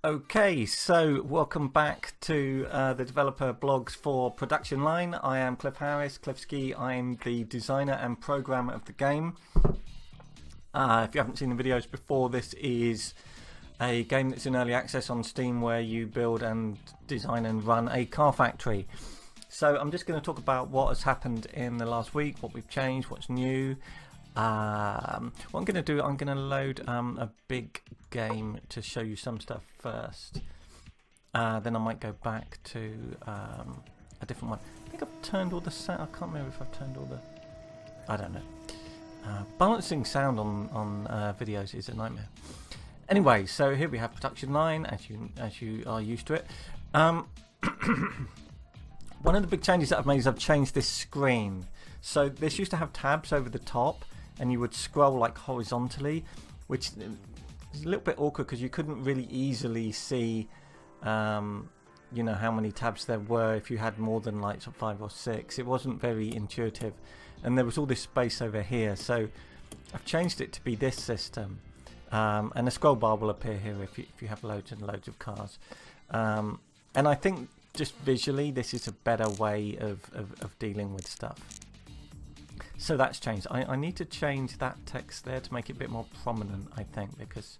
Okay, so welcome back to the developer blogs for Production Line. I am Cliff Harris, Cliffski. I'm the designer and programmer of the game. If you haven't seen the videos before, this is a game that's in early access on Steam where you build and design and run a car factory. So I'm just going to talk about what has happened in the last week, what we've changed, what's new. What I'm going to do, I'm going to load a big game to show you some stuff first. Then I might go back to a different one. I think I've turned all the sound. I can't remember if I've turned all the. I don't know. Balancing sound on videos is a nightmare. Anyway, so here we have Production Line, as you are used to it. One of the big changes that I've made is I've changed this screen. So this used to have tabs over the top, and you would scroll like horizontally, which is a little bit awkward because you couldn't really easily see, you know, how many tabs there were if you had more than like 5 or 6. It wasn't very intuitive, and there was all this space over here. So I've changed it to be this system, and a scroll bar will appear here if you have loads and loads of cars. And I think just visually this is a better way of dealing with stuff. So that's changed. I need to change that text there to make it a bit more prominent, I think, because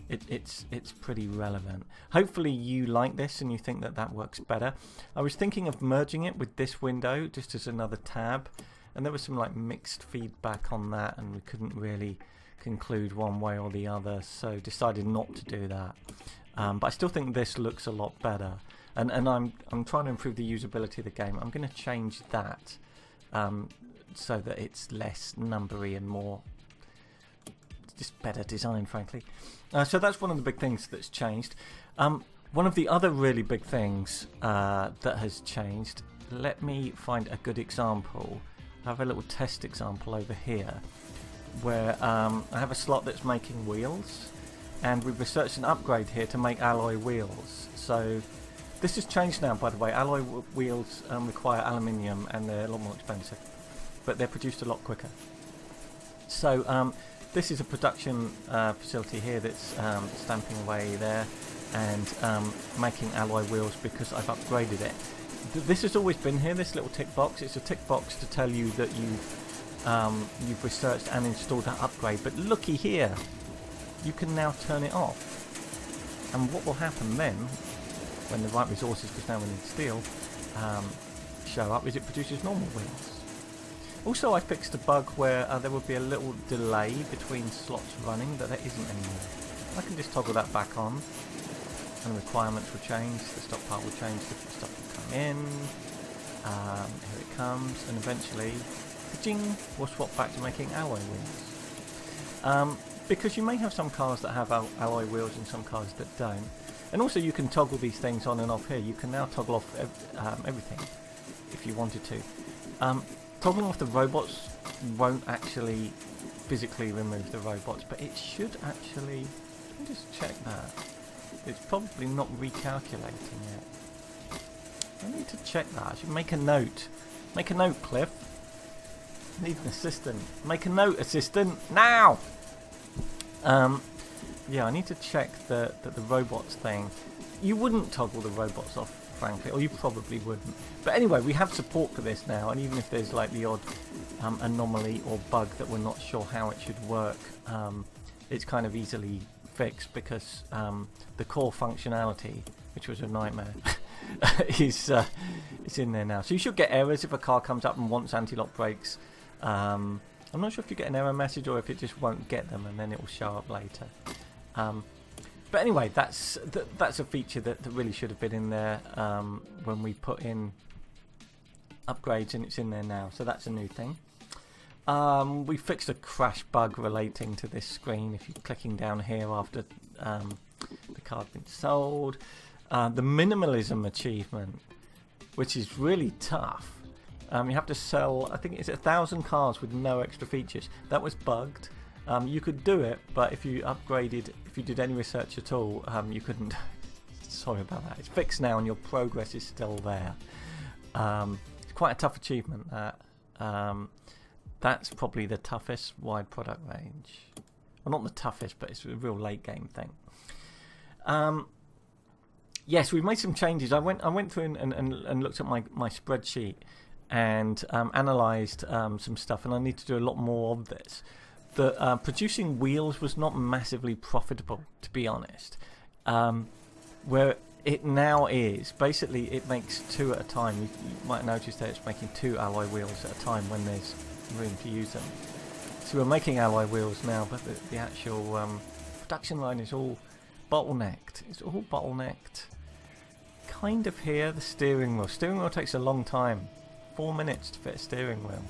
it's pretty relevant. Hopefully you like this and you think that works better. I was thinking of merging it with this window just as another tab, and there was some like mixed feedback on that, and we couldn't really conclude one way or the other, so decided not to do that. But I still think this looks a lot better, and I'm trying to improve the usability of the game. I'm going to change that. So that it's less numbery and more just better design, frankly. So that's one of the big things that's changed. One of the other really big things that has changed, let me find a good example. I have a little test example over here where I have a slot that's making wheels, and we've researched an upgrade here to make alloy wheels. So this has changed now, by the way. Alloy wheels require aluminium and they're a lot more expensive, but they're produced a lot quicker. So this is a production facility here that's stamping away there and making alloy wheels because I've upgraded it. This has always been here, this little tick box. It's a tick box to tell you that you've researched and installed that upgrade, but looky here, you can now turn it off. And what will happen then, when the right resources, because now we need steel, show up, is it produces normal wheels. Also, I fixed a bug where there would be a little delay between slots running, but there isn't anymore. I can just toggle that back on, and the requirements will change, the stock part will change, different stuff will come in, here it comes, and eventually, ka-ching, we'll swap back to making alloy wheels. Because you may have some cars that have alloy wheels and some cars that don't. And also you can toggle these things on and off here. You can now toggle off everything if you wanted to. Toggling off the robots won't actually physically remove the robots, but it should actually. Let me just check that. It's probably not recalculating it. I need to check that. I should make a note. Make a note, Cliff. I need an assistant. Make a note, assistant, now! Yeah, I need to check that the robots thing. You wouldn't toggle the robots off, frankly, or you probably wouldn't. But anyway, we have support for this now, and even if there's like the odd anomaly or bug that we're not sure how it should work, it's kind of easily fixed because the core functionality, which was a nightmare, is in there now. So you should get errors if a car comes up and wants anti-lock brakes. I'm not sure if you get an error message or if it just won't get them and then it will show up later. But anyway, that's a feature that really should have been in there when we put in upgrades, and it's in there now, so that's a new thing. We fixed a crash bug relating to this screen if you're clicking down here after the card's been sold. The minimalism achievement, which is really tough. You have to sell, I think it's 1,000 cars with no extra features. That was bugged. You could do it, but if you upgraded, if you did any research at all, you couldn't. Sorry about that. It's fixed now and your progress is still there. It's quite a tough achievement, that. That's probably the toughest wide product range. Well, not the toughest, but it's a real late game thing. yes, we've made some changes. I went through and looked at my spreadsheet and analysed some stuff, and I need to do a lot more of this. Producing wheels was not massively profitable, to be honest. Where it now is, basically it makes 2 at a time. You might notice that it's making 2 alloy wheels at a time when there's room to use them. So we're making alloy wheels now, but the actual production line is all bottlenecked. It's all bottlenecked. Kind of here, the steering wheel. Steering wheel takes a long time. 4 minutes to fit a steering wheel.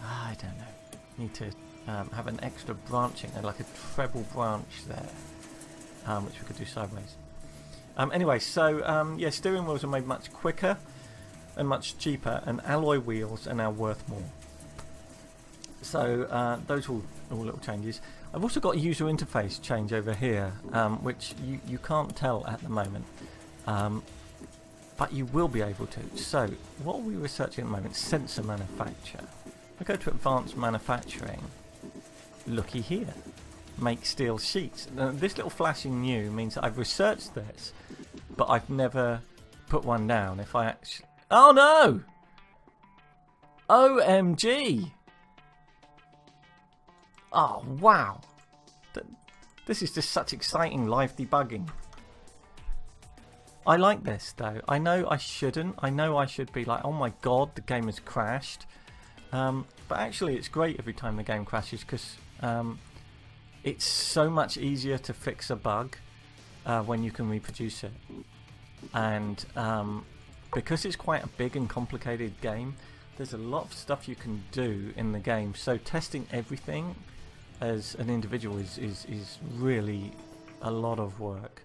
I don't know. Need to have an extra branching, like a treble branch there, which we could do sideways. Anyway, so yeah, steering wheels are made much quicker and much cheaper, and alloy wheels are now worth more. So those are all little changes. I've also got a user interface change over here, which you can't tell at the moment, but you will be able to. So what are we researching at the moment? Sensor manufacture. I go to advanced manufacturing. Looky here. Make steel sheets. Now, this little flashing new means that I've researched this, but I've never put one down. If I actually... Oh no! OMG! Oh wow! This is just such exciting live debugging. I like this though. I know I shouldn't. I know I should be like, oh my god, the game has crashed. But actually it's great every time the game crashes, because it's so much easier to fix a bug when you can reproduce it. And because it's quite a big and complicated game, there's a lot of stuff you can do in the game. So testing everything as an individual is really a lot of work.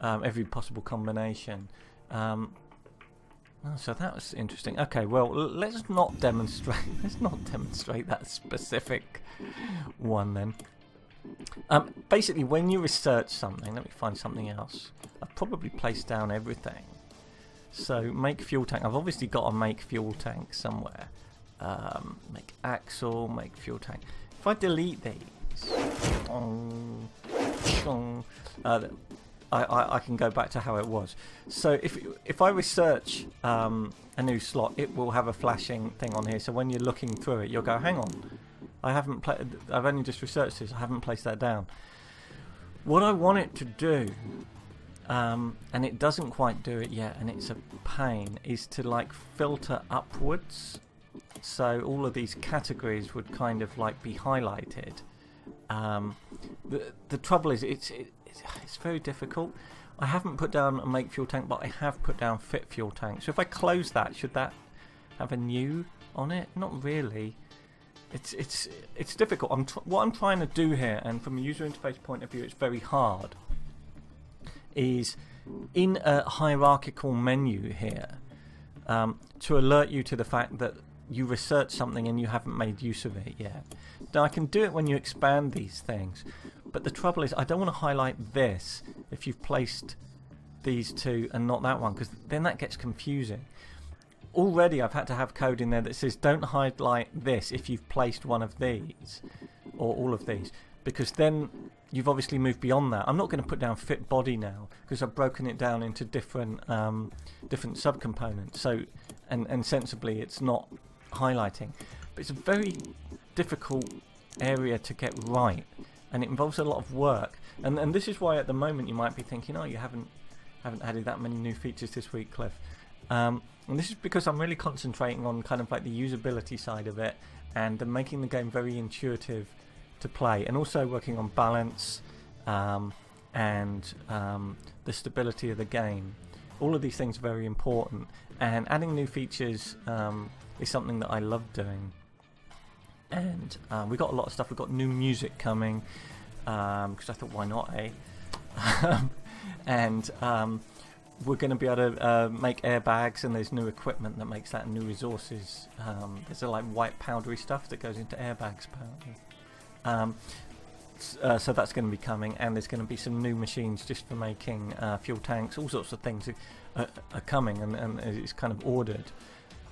Every possible combination. So that was interesting. Okay, well, let's not demonstrate. Let's not demonstrate that specific one then. Basically, when you research something, let me find something else. I've probably placed down everything. So make fuel tank. I've obviously got to make fuel tank somewhere. Make axle. Make fuel tank. If I delete these, I can go back to how it was. So if I research a new slot, it will have a flashing thing on here. So when you're looking through it, you'll go, hang on, I've only just researched this. I haven't placed that down. What I want it to do, and it doesn't quite do it yet, and it's a pain, is to like filter upwards. So all of these categories would kind of like be highlighted. The trouble is it's very difficult. I haven't put down a make fuel tank, but I have put down fit fuel tank. So if I close that, should that have a new on it? Not really. It's difficult. What I'm trying to do here, and from a user interface point of view, it's very hard, is in a hierarchical menu here to alert you to the fact that you research something and you haven't made use of it yet. Now I can do it when you expand these things, but the trouble is I don't want to highlight this if you've placed these two and not that one, because then that gets confusing. Already I've had to have code in there that says don't highlight this if you've placed one of these or all of these, because then you've obviously moved beyond that. I'm not going to put down fit body now because I've broken it down into different subcomponents. So and sensibly it's not highlighting, but it's a very difficult area to get right, and it involves a lot of work. And this is why at the moment you might be thinking, oh, you haven't added that many new features this week, Cliff. And this is because I'm really concentrating on kind of like the usability side of it and making the game very intuitive to play, and also working on balance and the stability of the game. All of these things are very important, and adding new features is something that I love doing. And we've got a lot of stuff. We've got new music coming because I thought, why not, eh? And we're going to be able to make airbags, and there's new equipment that makes that, new resources. There's a like white powdery stuff that goes into airbags apparently. So that's going to be coming, and there's going to be some new machines just for making fuel tanks. All sorts of things are coming, and it's kind of ordered.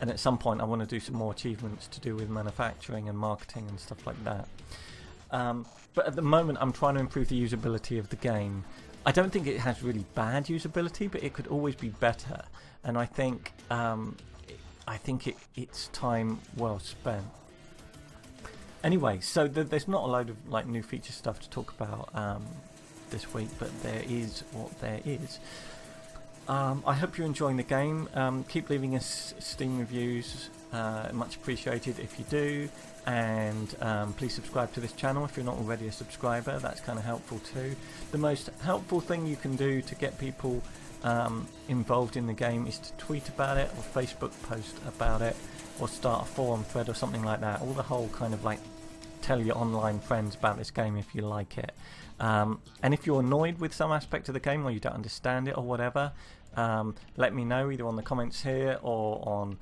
And at some point I want to do some more achievements to do with manufacturing and marketing and stuff like that. But at the moment I'm trying to improve the usability of the game I don't think it has really bad usability, but it could always be better. And I think it's time well spent. Anyway, so there's not a load of like new feature stuff to talk about this week, but there is what there is. I hope you're enjoying the game. Keep leaving us Steam reviews, much appreciated if you do, and please subscribe to this channel if you're not already a subscriber. That's kind of helpful too. The most helpful thing you can do to get people involved in the game is to tweet about it, or Facebook post about it, or start a forum thread or something like that. All the whole kind of like tell your online friends about this game if you like it. And if you're annoyed with some aspect of the game, or you don't understand it or whatever, let me know either on the comments here or on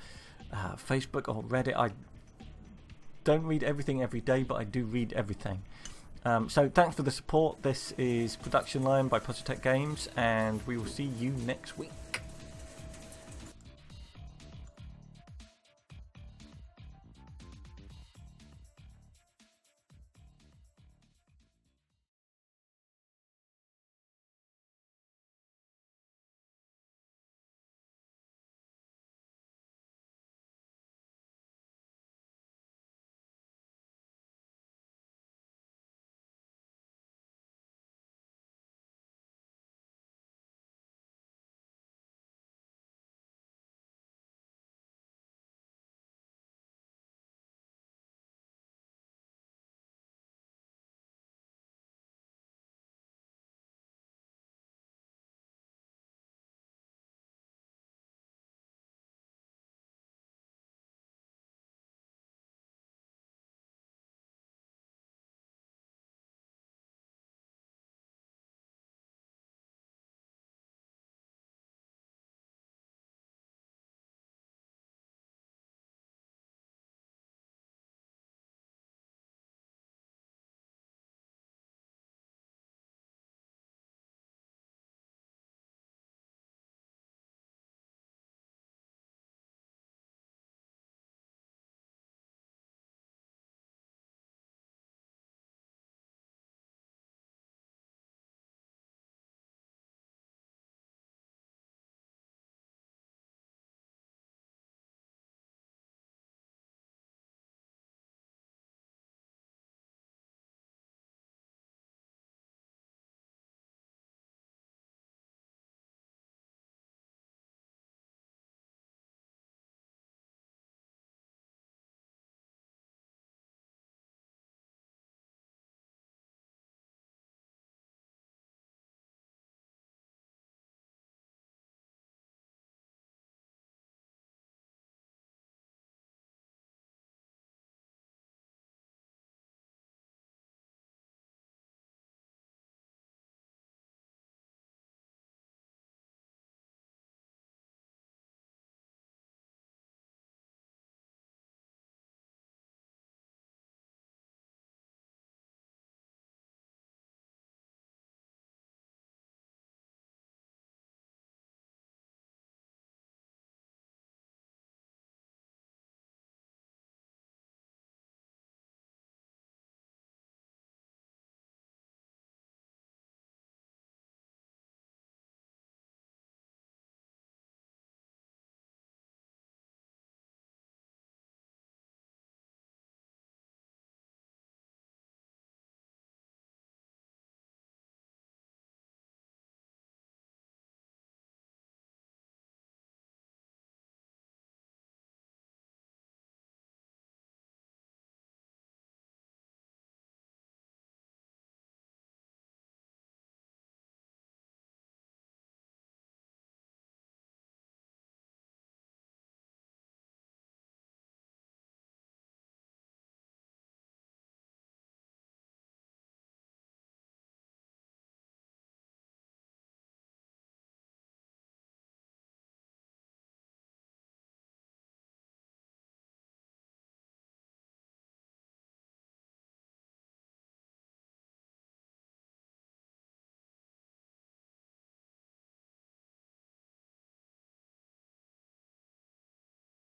Facebook or Reddit. I don't read everything every day, but I do read everything. So thanks for the support. This is Production Line by Positech Games, and we will see you next week.